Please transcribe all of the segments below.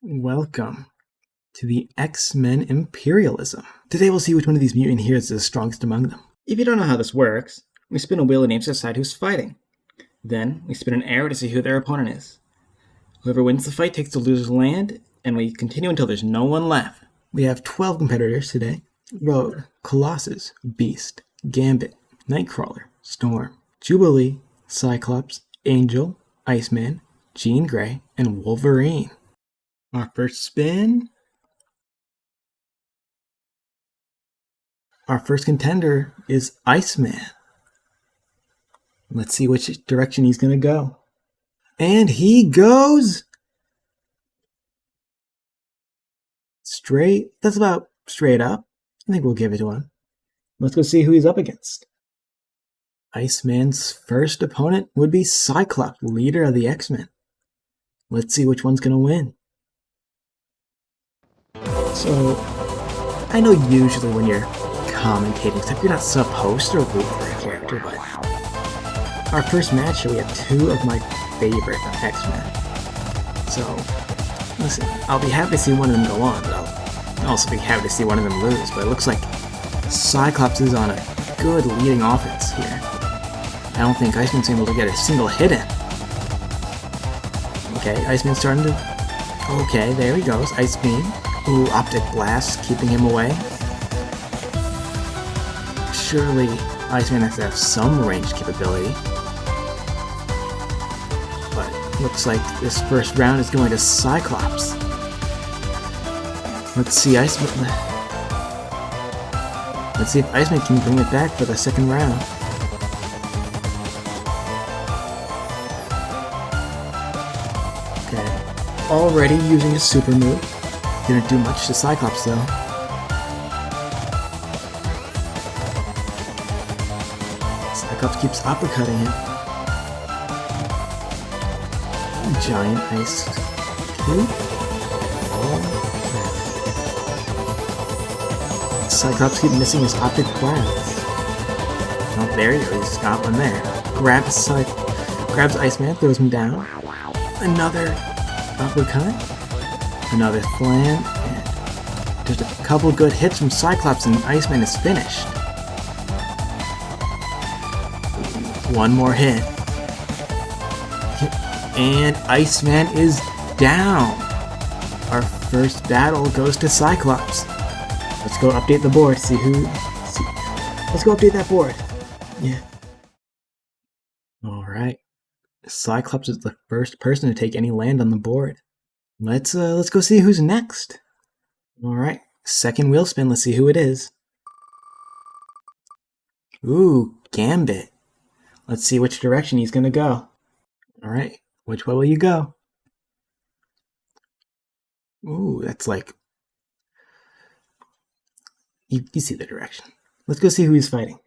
Welcome to the X-Men Imperialism. Today we'll see which one of these mutant heroes is the strongest among them. If you don't know how this works, we spin a wheel and aims to decide who's fighting. Then we spin an arrow to see who their opponent is. Whoever wins the fight takes the loser's land, and we continue until there's no one left. We have 12 competitors today. Rogue, Colossus, Beast, Gambit, Nightcrawler, Storm, Jubilee, Cyclops, Angel, Iceman, Jean Grey, and Wolverine. Our first spin. Our first contender is Iceman. Let's see which direction he's going to go. And he goes straight. That's about straight up. I think we'll give it to him. Let's go see who he's up against. Iceman's first opponent would be Cyclops, leader of the X-Men. Let's see which one's going to win. So, I know usually when you're commentating stuff, you're not supposed to root for a character, but our first match, we have two of my favorite X-Men. So, listen, I'll be happy to see one of them go on, but I'll also be happy to see one of them lose. But it looks like Cyclops is on a good leading offense here. I don't think Iceman's able to get a single hit in. Okay, Iceman's starting to... Okay, there he goes, Ice Beam. Ooh, Optic Blast, keeping him away. Surely, Iceman has to have some range capability. But looks like this first round is going to Cyclops. Let's see if Iceman can bring it back for the second round. Okay, already using his super move. Didn't do much to Cyclops, though. Cyclops keeps uppercutting him. Giant ice cube. Cyclops keeps missing his optic blast. Oh, there he goes. He's got one there. Grabs Iceman, throws him down. Another uppercut. Another slam, and just a couple good hits from Cyclops and Iceman is finished. One more hit. And Iceman is down. Our first battle goes to Cyclops. Let's go update the board, let's go update that board. Yeah. Alright. Cyclops is the first person to take any land on the board. Let's go see who's next. Alright, second wheel spin, let's see who it is. Ooh, Gambit. Let's see which direction he's gonna go. Alright, which way will you go? Ooh, that's like... You see the direction. Let's go see who he's fighting.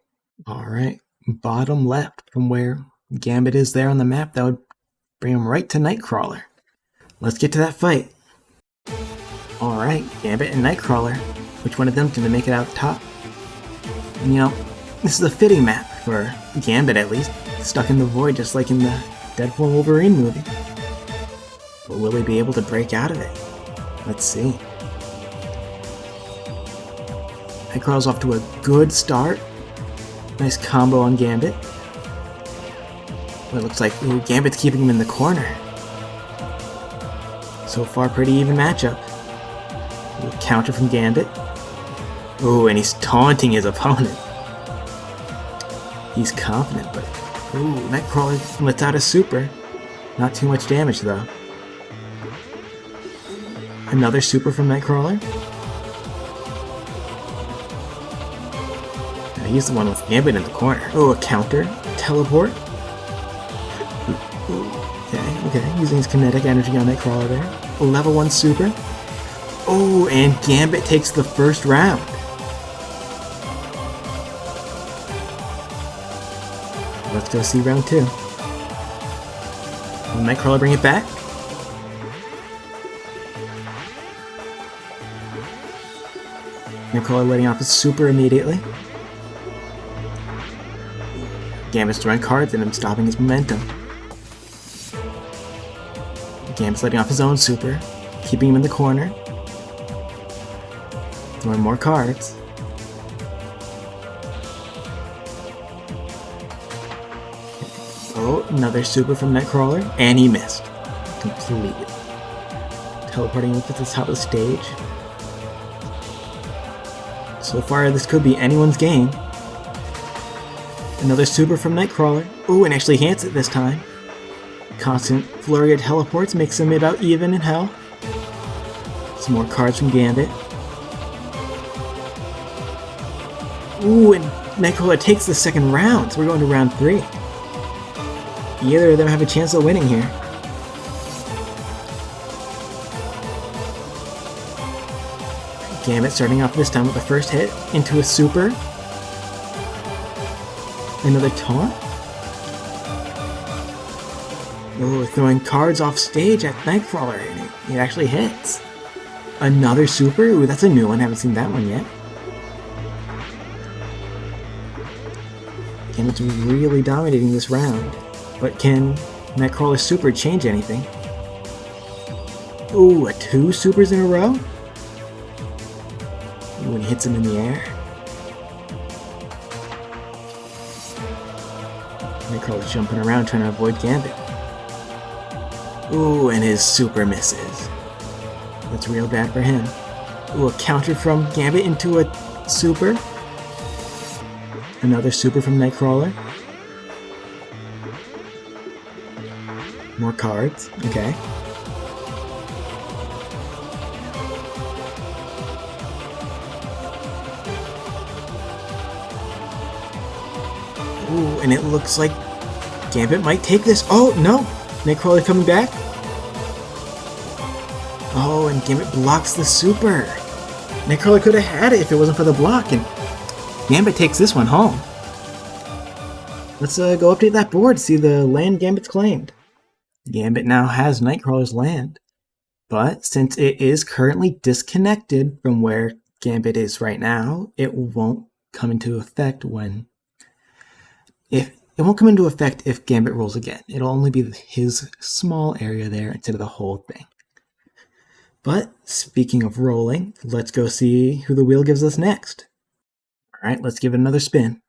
Alright, bottom left from where Gambit is there on the map, that would bring him right to Nightcrawler. Let's get to that fight. Alright, Gambit and Nightcrawler. Which one of them's gonna make it out top? And, you know, this is a fitting map for Gambit at least. Stuck in the void just like in the Deadpool Wolverine movie. But will he be able to break out of it? Let's see. Nightcrawler's off to a good start. Nice combo on Gambit. But it looks like Gambit's keeping him in the corner. So far, pretty even matchup. Counter from Gambit. Ooh, and he's taunting his opponent. He's confident, but... Ooh, Nightcrawler lets out a super. Not too much damage, though. Another super from Nightcrawler. Now he's the one with Gambit in the corner. Oh, a counter. Teleport. Okay, using his kinetic energy on Nightcrawler there. A level 1 super. Oh, and Gambit takes the first round. Let's go see round 2. Will Nightcrawler bring it back? Nightcrawler letting off his super immediately. Gambit's throwing cards and him stopping his momentum. Gambit's letting off his own super. keeping him in the corner. Throwing more cards. Oh, another super from Nightcrawler, and he missed. Completely. Teleporting up to the top of the stage. So far, this could be anyone's game. Another super from Nightcrawler. Ooh, and actually hits it this time. Constant flurry of teleports makes him about even in hell. Some more cards from Gambit. Ooh, and Nightcrawler takes the second round, so we're going to round 3. Either of them have a chance of winning here. Gambit starting off this time with the first hit into a super. Another taunt. Oh, throwing cards off stage at Nightcrawler, and it actually hits. Another super? Ooh, that's a new one. Haven't seen that one yet. Gambit's really dominating this round. But can Nightcrawler's super change anything? Ooh, 2 supers in a row? Ooh, and hits him in the air. Nightcrawler's jumping around trying to avoid Gambit. Ooh, and his super misses. That's real bad for him. Ooh, a counter from Gambit into a super. Another super from Nightcrawler. More cards. Okay. Ooh, and it looks like Gambit might take this. Oh, no! Nightcrawler coming back. Oh, and Gambit blocks the super. Nightcrawler could have had it if it wasn't for the block, and Gambit takes this one home. Let's go update that board, see the land Gambit's claimed. Gambit now has Nightcrawler's land, but since it is currently disconnected from where Gambit is right now, it won't come into effect if Gambit rolls again. It'll only be his small area there instead of the whole thing. But speaking of rolling, let's go see who the wheel gives us next. Alright, let's give it another spin.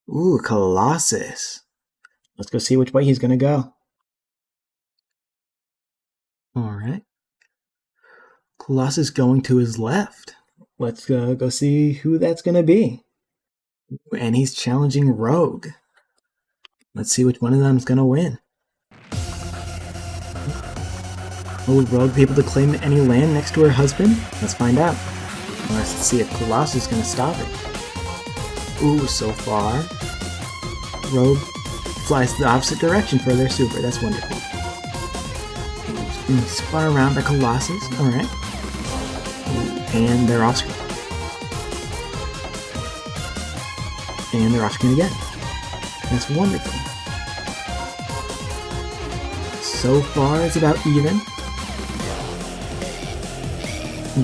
Ooh, Colossus. Let's go see which way he's going to go. Alright. Colossus going to his left. Let's go see who that's going to be. And he's challenging Rogue. Let's see which one of them is going to win. Will Rogue be able to claim any land next to her husband? Let's find out. Let's see if Colossus is going to stop it. Ooh, so far, Rogue flies the opposite direction for their super. That's wonderful. Being spun around by Colossus. Alright. And they're off screen. And they're off screen again. That's wonderful. So far, it's about even.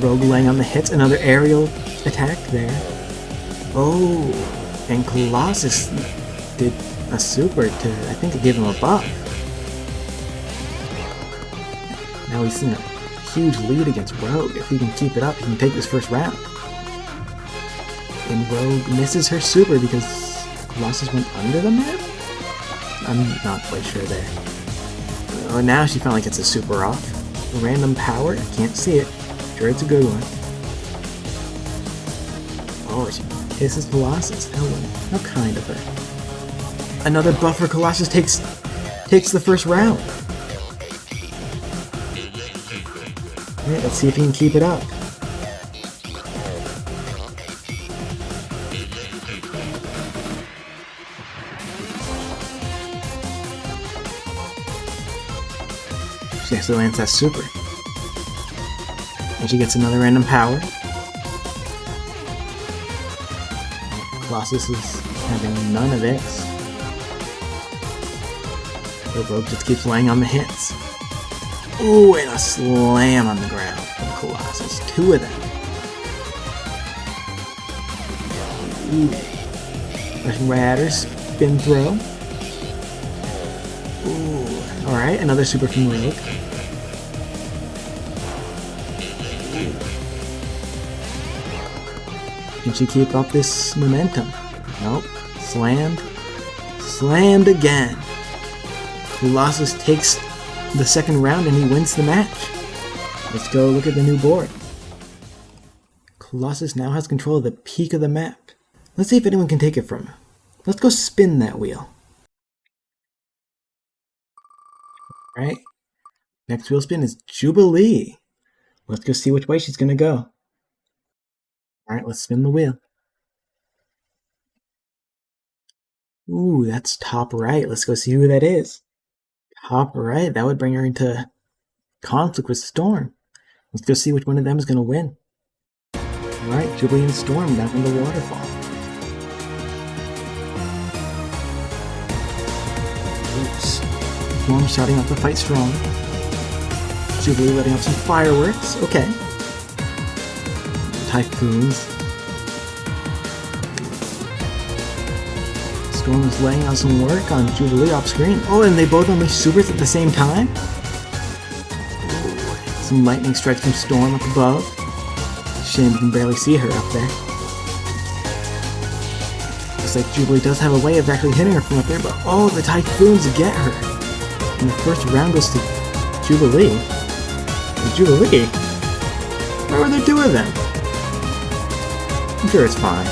Rogue laying on the hits. Another aerial attack there. Oh, and Colossus did a super to, I think it gave him a buff. Now he's in a huge lead against Rogue. If we can keep it up, he can take this first round. And Rogue misses her super because Colossus went under the map? I'm not quite sure there. Oh, now she finally gets a super off. Random power? I can't see it. Sure, it's a good one. Oh, she kisses Colossus. How kind of her. Another buff for Colossus takes the first round. Alright, let's see if he can keep it up. She actually lands that super. And she gets another random power. Colossus is having none of it. The Rogue just keeps laying on the hits. Ooh, and a slam on the ground from Colossus. 2 of them. Ooh. Rushing right at her. Spin throw. Ooh. Alright, another super from Rogue. Can she keep up this momentum? Nope. Slammed. Slammed again. Colossus takes the second round and he wins the match. Let's go look at the new board. Colossus now has control of the peak of the map. Let's see if anyone can take it from him. Let's go spin that wheel. Right. Next wheel spin is Jubilee. Let's go see which way she's gonna go. Alright, let's spin the wheel. Ooh, that's top right. Let's go see who that is. Top right, that would bring her into conflict with Storm. Let's go see which one of them is gonna win. Alright, Jubilee and Storm down in the waterfall. Oops. Storm starting off the fight strong. Jubilee letting off some fireworks. Okay. Typhoons. Storm is laying out some work on Jubilee off screen. Oh, and they both unleash supers at the same time? Ooh, some lightning strikes from Storm up above. Shame you can barely see her up there. Looks like Jubilee does have a way of actually hitting her from up there, but oh, the Typhoons get her. And the first round goes to Jubilee. And Jubilee? Where were there two of them? I'm sure it's fine.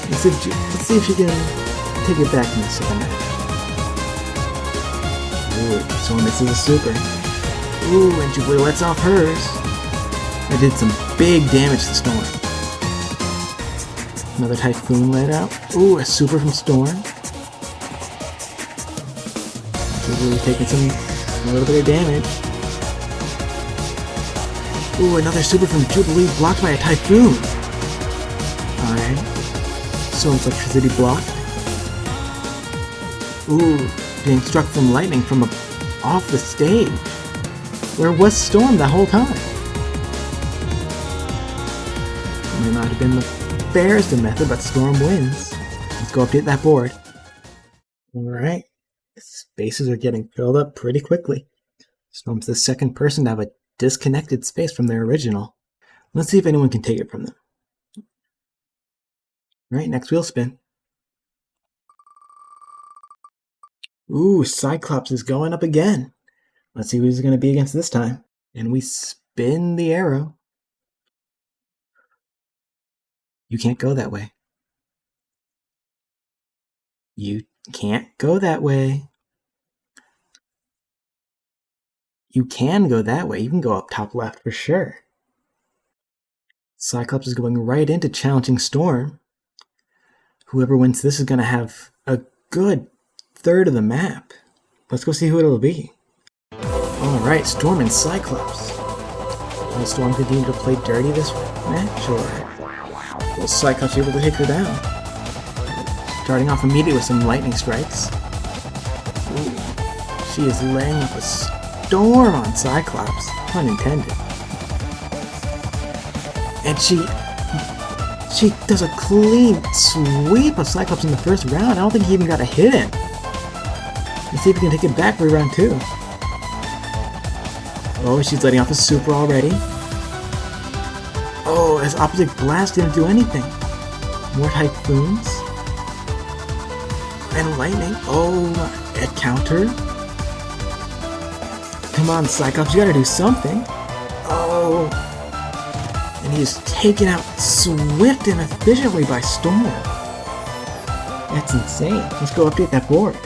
Let's see if she can take it back in the second match. Ooh, Storm misses a super. Ooh, and Jubilee lets off hers. That did some big damage to Storm. Another Typhoon let out. Ooh, a super from Storm. Jubilee taking a little bit of damage. Ooh, another super from Jubilee blocked by a Typhoon. Alright. Storm's electricity blocked. Ooh, being struck from lightning from off the stage. Where was Storm the whole time? It may not have been the fairest of method, but Storm wins. Let's go update that board. Alright. Spaces are getting filled up pretty quickly. Storm's the second person to have a disconnected space from their original. Let's see if anyone can take it from them. Alright, next wheel spin. Ooh, Cyclops is going up again. Let's see who he's going to be against this time. And we spin the arrow. You can't go that way. You can't go that way. You can go that way. You can go up top left for sure. Cyclops is going right into challenging Storm. Whoever wins this is going to have a good third of the map. Let's go see who it'll be. Alright, Storm and Cyclops. Will Storm continue to play dirty this match, or will Cyclops be able to take her down? Starting off immediately with some lightning strikes. Ooh, she is laying up a storm on Cyclops, pun intended. And she does a clean sweep of Cyclops in the first round. I don't think he even got a hit in. Let's see if we can take it back for round two. Oh, she's letting off a super already. Oh, his opposite blast didn't do anything. More Typhoons. And lightning. Oh, a counter. Come on, Cyclops, you gotta do something. Oh. And he is taken out swift and efficiently by Storm. That's insane. Let's go update that board.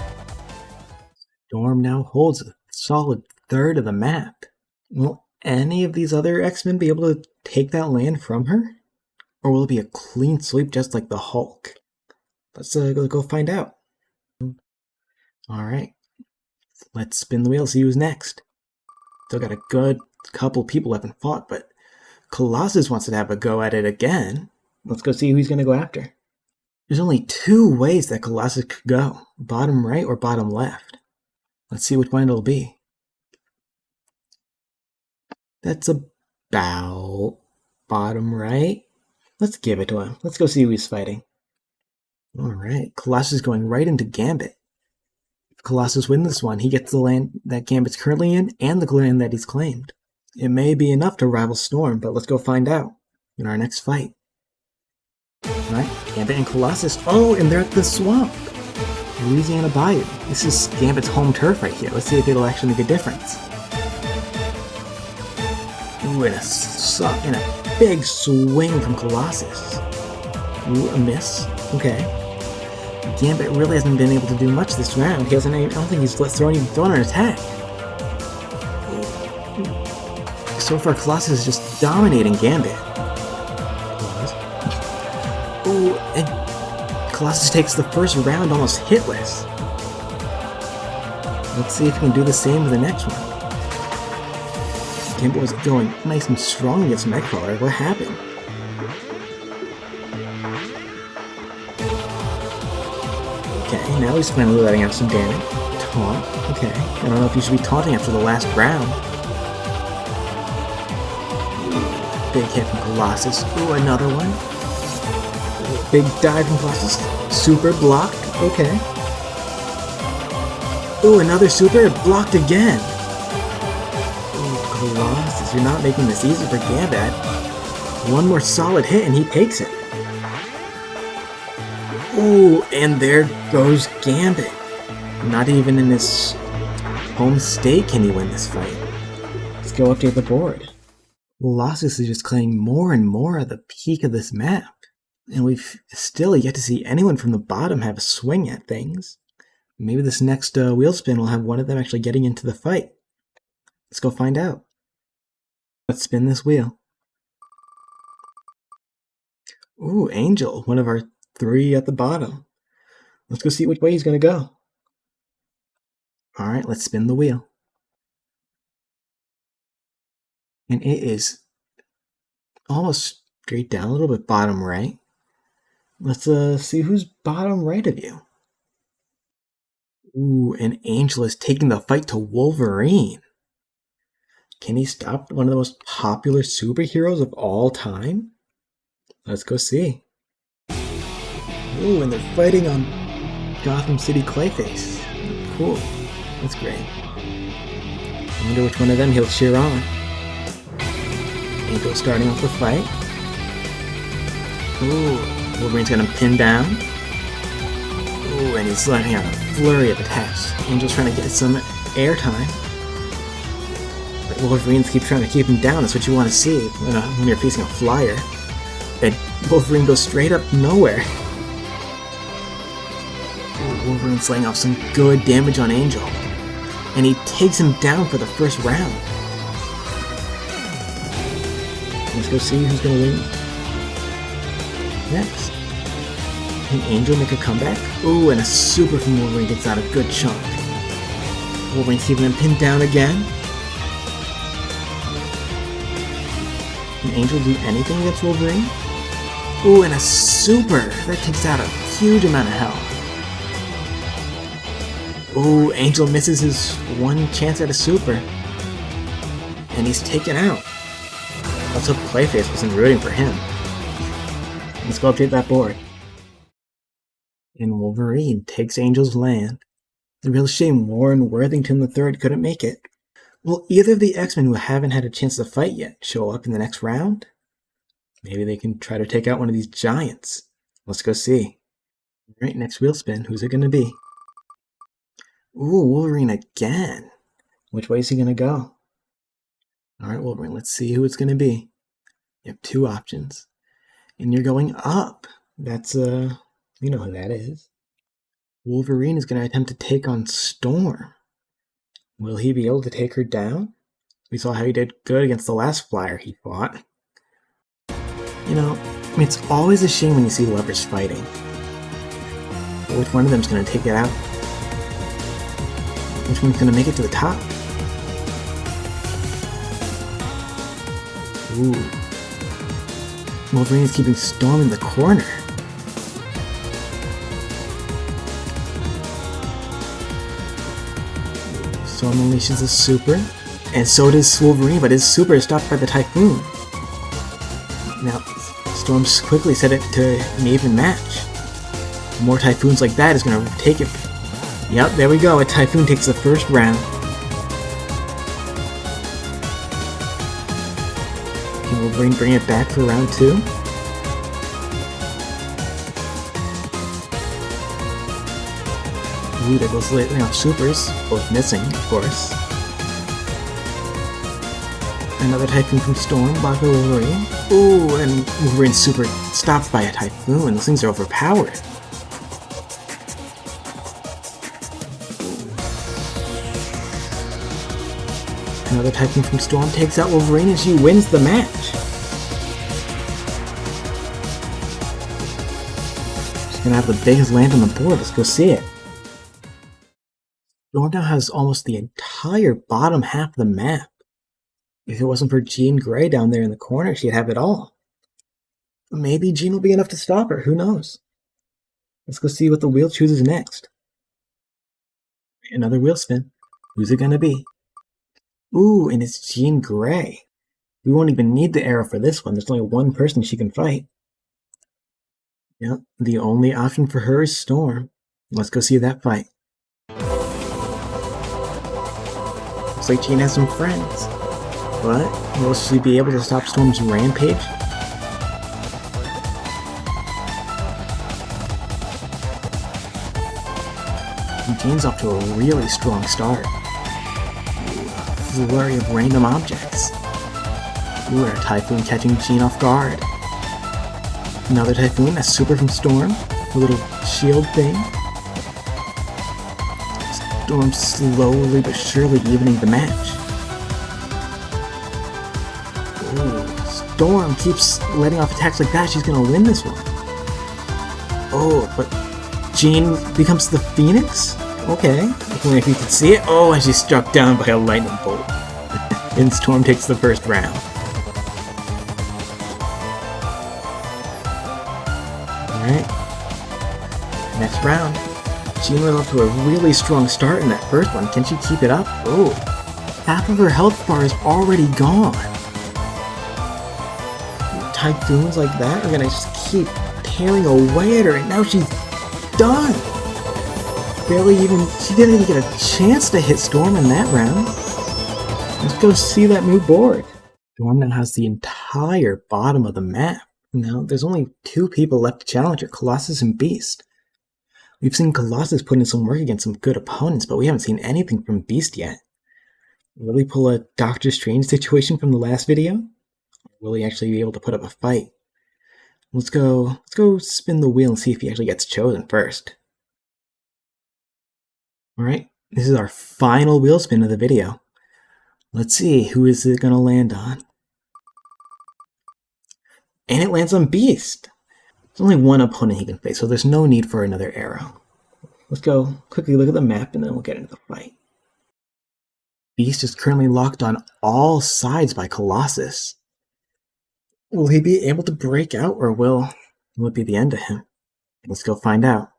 Storm now holds a solid third of the map. Will any of these other X-Men be able to take that land from her? Or will it be a clean sweep just like the Hulk? Let's go find out. Alright. Let's spin the wheel, see who's next. Still got a good couple people haven't fought, but Colossus wants to have a go at it again. Let's go see who he's going to go after. There's only two ways that Colossus could go. Bottom right or bottom left. Let's see which one it'll be. That's about bottom right. Let's give it to him. Let's go see who he's fighting. Alright, Colossus is going right into Gambit. If Colossus wins this one, he gets the land that Gambit's currently in and the land that he's claimed. It may be enough to rival Storm, but let's go find out in our next fight. Alright, Gambit and Colossus. Oh, and they're at the swamp! Louisiana Bayou. This is Gambit's home turf right here. Let's see if it'll actually make a difference. Ooh, and a big swing from Colossus. Ooh, a miss. Okay. Gambit really hasn't been able to do much this round. He hasn't. I don't think he's thrown an attack. So far, Colossus is just dominating Gambit. Ooh, and Colossus takes the first round almost hitless. Let's see if he can do the same with the next one. Gambit was going nice and strong against Nightcrawler. What happened? Okay, now he's finally letting out some damage. Taunt. Okay, I don't know if you should be taunting after the last round. Big hit from Colossus. Ooh, another one. Big dive from Colossus. Super blocked. Okay. Ooh, another super blocked again. Ooh, Colossus, you're not making this easy for Gambit. One more solid hit and he takes it. Ooh, and there goes Gambit. Not even in his home state can he win this fight. Let's go update the board. Colossus is just claiming more and more at the peak of this map. And we've still yet to see anyone from the bottom have a swing at things. Maybe this next wheel spin will have one of them actually getting into the fight. Let's go find out. Let's spin this wheel. Ooh, Angel, one of our 3 at the bottom. Let's go see which way he's going to go. Alright, let's spin the wheel. And it is almost straight down, a little bit bottom right. Let's see who's bottom right of you. Ooh, and Angel is taking the fight to Wolverine. Can he stop one of the most popular superheroes of all time? Let's go see. Ooh, and they're fighting on Gotham City Clayface. Cool. That's great. I wonder which one of them he'll cheer on. Angel starting off the fight. Ooh, Wolverine's got him pinned down. Ooh, and he's letting out a flurry of attacks. Angel's trying to get some airtime. But Wolverine keeps trying to keep him down. That's what you want to see when you're facing a flyer. And Wolverine goes straight up nowhere. Ooh, Wolverine's laying off some good damage on Angel. And he takes him down for the first round. Let's go see who's going to win next. Can Angel make a comeback? Ooh, and a super from Wolverine gets out a good chunk. Wolverine's keeping him pinned down again. Can Angel do anything against Wolverine? Ooh, and a super! That takes out a huge amount of health. Ooh, Angel misses his one chance at a super. And he's taken out. Let's hope Clayface wasn't rooting for him. Let's go update that board. And Wolverine takes Angel's land. It's a real shame Warren Worthington III couldn't make it. Will either of the X-Men who haven't had a chance to fight yet show up in the next round? Maybe they can try to take out one of these giants. Let's go see. Alright, next wheel spin. Who's it going to be? Ooh, Wolverine again. Which way is he going to go? Alright, Wolverine, let's see who it's going to be. You have 2 options. And you're going up. That's, you know who that is. Wolverine is going to attempt to take on Storm. Will he be able to take her down? We saw how he did good against the last flyer he fought. You know, it's always a shame when you see lovers fighting. But which one of them is going to take it out? Which one's going to make it to the top? Ooh. Wolverine is keeping Storm in the corner. Storm unleashes a super, and so does Wolverine, but his super is stopped by the Typhoon. Now, Storm quickly set it to an even match. More Typhoons like that is going to take it. Yep, there we go. A Typhoon takes the first round. Can Wolverine bring it back for round 2? Ooh, there goes lately off supers, both missing, of course. Another Typhoon from Storm, blocked by Wolverine. Ooh, and Wolverine's super stopped by a Typhoon. Those things are overpowered. Another Typhoon from Storm takes out Wolverine and she wins the match. She's gonna have the biggest land on the board. Let's go see it. Storm now has almost the entire bottom half of the map. If it wasn't for Jean Grey down there in the corner, she'd have it all. Maybe Jean will be enough to stop her, who knows? Let's go see what the wheel chooses next. Another wheel spin. Who's it gonna be? Ooh, and it's Jean Grey. We won't even need the arrow for this one, there's only one person she can fight. Yep, the only option for her is Storm. Let's go see that fight. Looks like Jean has some friends. But will she be able to stop Storm's rampage? Jean's off to a really strong start. Flurry of random objects. Ooh, a Typhoon catching Jean off guard. Another Typhoon, a super from Storm, a little shield thing. Storm slowly but surely evening the match. Storm keeps letting off attacks like that, she's gonna win this one. Oh, but Jean becomes the Phoenix? Okay, only if you can see it. Oh, and she's struck down by a lightning bolt. And Storm takes the first round. Alright. Next round. Jean was off to a really strong start in that first one. Can she keep it up? Oh, half of her health bar is already gone. Typhoons like that are gonna just keep tearing away at her, and now she's done! She didn't even get a chance to hit Storm in that round. Let's go see that new board. Storm now has the entire bottom of the map. Now, there's only two people left to challenge her, Colossus and Beast. We've seen Colossus put in some work against some good opponents, but we haven't seen anything from Beast yet. Will he pull a Doctor Strange situation from the last video? Will he actually be able to put up a fight? Let's go spin the wheel and see if he actually gets chosen first. Alright, this is our final wheel spin of the video. Let's see, who is it gonna land on? And it lands on Beast! There's only one opponent he can face, so there's no need for another arrow. Let's go quickly look at the map and then we'll get into the fight. Beast is currently locked on all sides by Colossus. Will he be able to break out, or will it be the end of him? Let's go find out.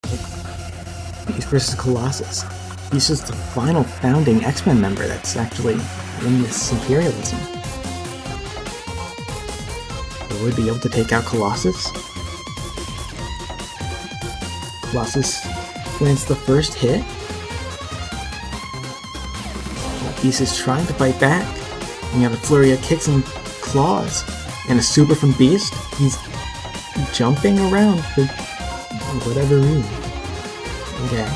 Beast versus Colossus. Beast is the final founding X-Men member that's actually in this Imperialism. Will he be able to take out Colossus? Colossus lands the first hit. Beast is trying to fight back. And you have a flurry of kicks and claws. And a super from Beast. He's jumping around for whatever reason. Okay.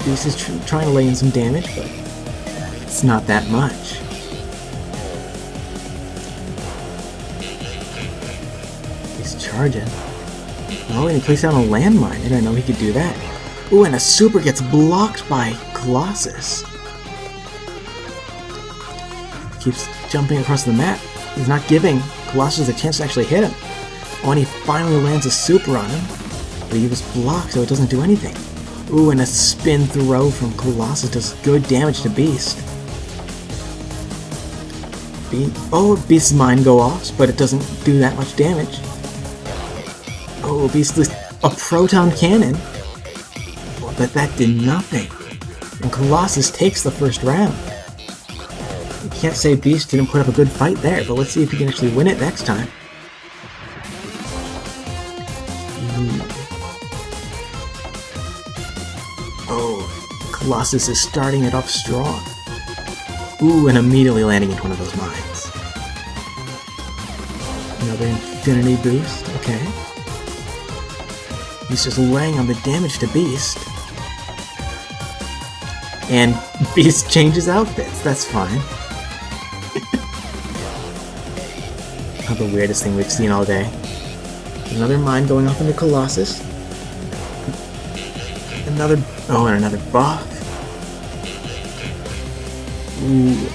Beast is trying to lay in some damage, but it's not that much. He's charging. Oh, and he placed down a landmine. I didn't know he could do that. Ooh, and a super gets blocked by Colossus. Keeps jumping across the map. He's not giving Colossus a chance to actually hit him. Oh, and he finally lands a super on him. But he was blocked, so it doesn't do anything. Ooh, and a spin throw from Colossus does good damage to Beast. Beast's mine go off, but it doesn't do that much damage. Oh, Beast with a proton cannon. But that did nothing. And Colossus takes the first round. You can't say Beast didn't put up a good fight there, but let's see if he can actually win it next time. Oh, Colossus is starting it off strong. Ooh, and immediately landing into one of those mines. Another infinity boost, okay. He's just laying on the damage to Beast. And Beast changes outfits, that's fine. Not the weirdest thing we've seen all day. Another mine going off into Colossus. Another buff. Ooh.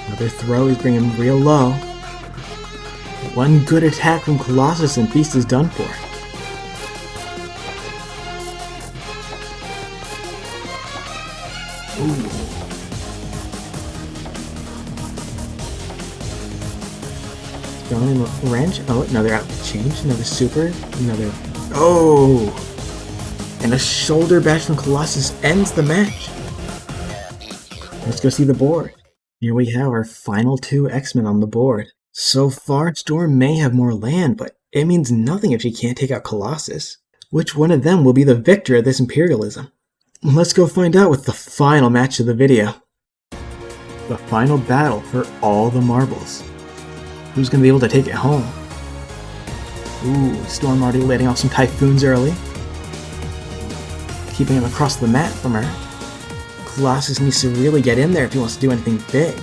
Another throw, he's bringing him real low. One good attack from Colossus and Beast is done for. Ooh. Throwing him a wrench. Oh, another outfit change. Another super. Another. Oh! And a shoulder bash from Colossus ends the match. Let's go see the board. Here we have our final 2 X-Men on the board. So far, Storm may have more land, but it means nothing if she can't take out Colossus. Which one of them will be the victor of this Imperialism? Let's go find out with the final match of the video. The final battle for all the marbles. Who's going to be able to take it home? Ooh, Storm already letting off some typhoons early. Keeping him across the map from her. Colossus needs to really get in there if he wants to do anything big.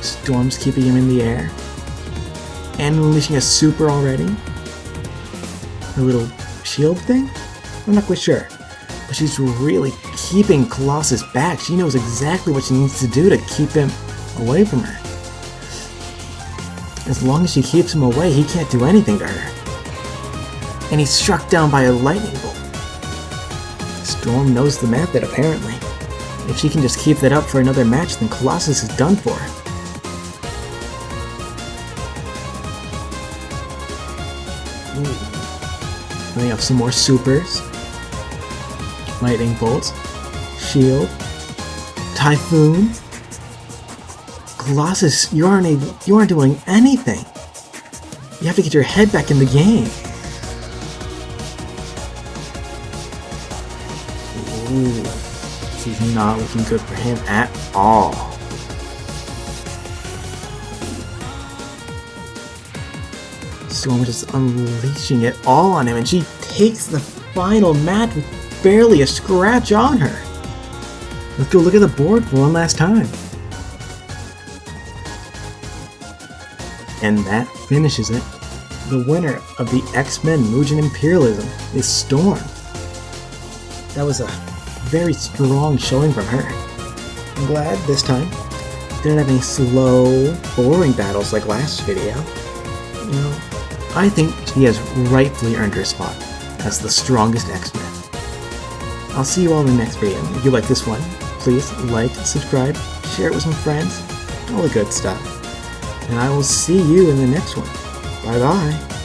Storm's keeping him in the air. And unleashing a super already. Her little shield thing? I'm not quite sure. But she's really keeping Colossus back. She knows exactly what she needs to do to keep him away from her. As long as she keeps him away, he can't do anything to her. And he's struck down by a lightning bolt. Storm knows the method, apparently. If she can just keep that up for another match, then Colossus is done for. We have some more supers. Lightning bolts. Shield. Typhoon. Colossus, you aren't doing anything. You have to get your head back in the game. Ooh, this is not looking good for him at all. Storm just unleashing it all on him, and she takes the final match with barely a scratch on her. Let's go look at the board for one last time. And that finishes it. The winner of the X-Men Mugen Imperialism is Storm. That was a very strong showing from her. I'm glad this time didn't have any slow, boring battles like last video. You know, I think she has rightfully earned her spot as the strongest X-Men. I'll see you all in the next video. If you like this one, please like, subscribe, share it with some friends, all the good stuff. And I will see you in the next one. Bye bye.